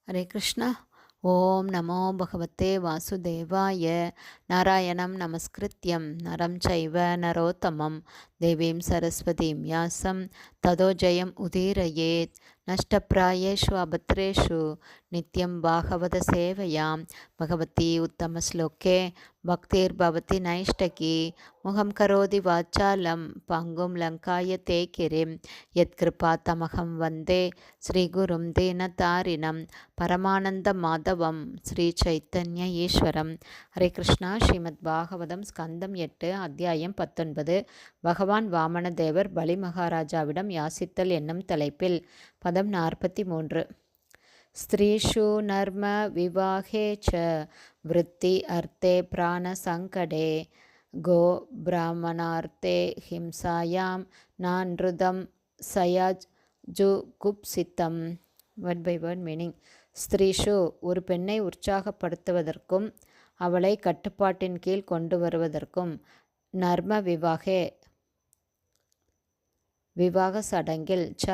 हरे कृष्ण। ओम नमो भगवते वासुदेवाय। नारायणं नमस्कृत्यं नरं चैव नरोत्तमं देवीं सरस्वतीं व्यासं ततो जयम् उदीरयेत्। नष्टप्रायेषु अभद्रेषु नित्यं भागवत सेवयां भगवती उत्तमश्लोके भक्तिर्भवति नैष्टकी। मुखं करोति वाचालं पङ्गुं लङ्कायते गिरिं यत्कृपातमहं वन्दे श्रीगुरुं दीनतारिणं பரமானந்த மாதவம் ஸ்ரீ சைத்தன்ய ஈஸ்வரம். ஹரே கிருஷ்ணா. ஸ்ரீமத் பாகவதம் ஸ்கந்தம் 8 அத்தியாயம் 19. பகவான் வாமனதேவர் பலி மகாராஜாவிடம் யாசித்தல் என்னும் தலைப்பில் பதம் 43. ஸ்திரீஷு நர்ம விவாகே ச விருத்தி அர்த்தே பிராண சங்கடே கோ பிராமணார்த்தே ஹிம்சாயாம் நான்ருதம் சயாஜ் ஜு குப்சித்தம். Word by word meaning. ஸ்திரீஷு ஒரு பெண்ணை உற்சாகப்படுத்துவதற்கும் அவளை கட்டுப்பாட்டின் கீழ் கொண்டு வருவதற்கும் நர்ம விவாக சடங்கில் ச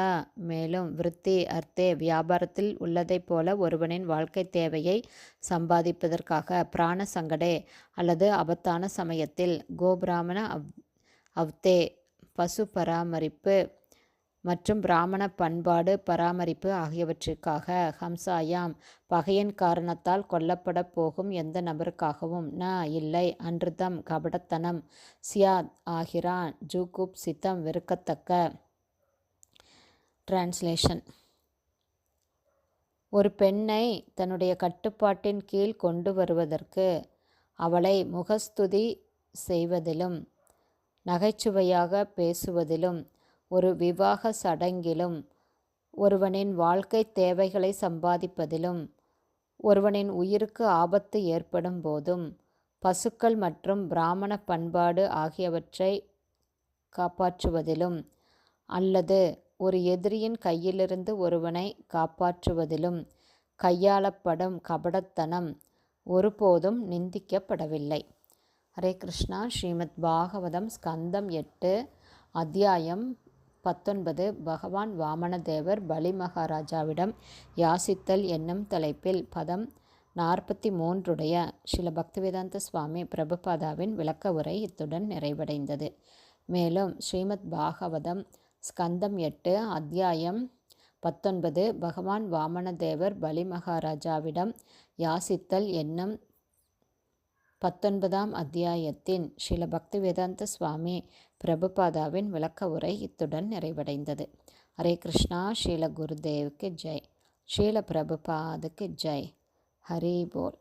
மேலும் விருத்தி அர்த்தே வியாபாரத்தில் உள்ளதைப் போல ஒருவனின் வாழ்க்கை தேவையை சம்பாதிப்பதற்காக பிராண சங்கடே அல்லது ஆபத்தான சமயத்தில் கோபிராமண அவ்தே பசு பராமரிப்பு மற்றும் பிராமண பண்பாடு பராமரிப்பு ஆகியவற்றிற்காக ஹம்சாயாம் பகையின் காரணத்தால் கொல்லப்பட போகும் எந்த நபருக்காகவும் இல்லை அன்றுதம் கபடத்தனம் சியாத் ஆகிறான் ஜூகுப் சித்தம் வெறுக்கத்தக்க. டிரான்ஸ்லேஷன். ஒரு பெண்ணை தன்னுடைய கட்டுப்பாட்டின் கீழ் கொண்டு வருவதற்கு அவளை முகஸ்துதி செய்வதிலும் நகைச்சுவையாக பேசுவதிலும் ஒரு விவாக சடங்கிலும் ஒருவனின் வாழ்க்கை தேவைகளை சம்பாதிப்பதிலும் ஒருவனின் உயிருக்கு ஆபத்து ஏற்படும் போதும் பசுக்கள் மற்றும் பிராமண பண்பாடு ஆகியவற்றை காப்பாற்றுவதிலும் அல்லது ஒரு எதிரியின் கையிலிருந்து ஒருவனை காப்பாற்றுவதிலும் கையாளப்படும் கபடத்தனம் ஒருபோதும் நிந்திக்கப்படவில்லை. ஹரே கிருஷ்ணா. ஸ்ரீமத் பாகவதம் ஸ்கந்தம் 8 அத்தியாயம் 19. பகவான் வாமனதேவர் பலி மகாராஜாவிடம் யாசித்தல் என்னும் தலைப்பில் பதம் 43 ஸ்ரீல பக்திவேதாந்த சுவாமி பிரபுபாதாவின் விளக்க உரை இத்துடன் நிறைவடைந்தது. மேலும் ஸ்ரீமத் பாகவதம் ஸ்கந்தம் 8 அத்தியாயம் 19 பகவான் வாமனதேவர் பலி மகாராஜாவிடம் யாசித்தல் என்னும் 19ஆம் அத்தியாயத்தின் ஸ்ரீல பக்திவேதாந்த சுவாமி பிரபுபாதாவின் விளக்க உரை இத்துடன் நிறைவடைந்தது. ஹரே கிருஷ்ணா. ஸ்ரீல குருதேவுக்கு ஜெய். ஸ்ரீல பிரபுபாதுக்கு ஜெய். ஹரி போல்.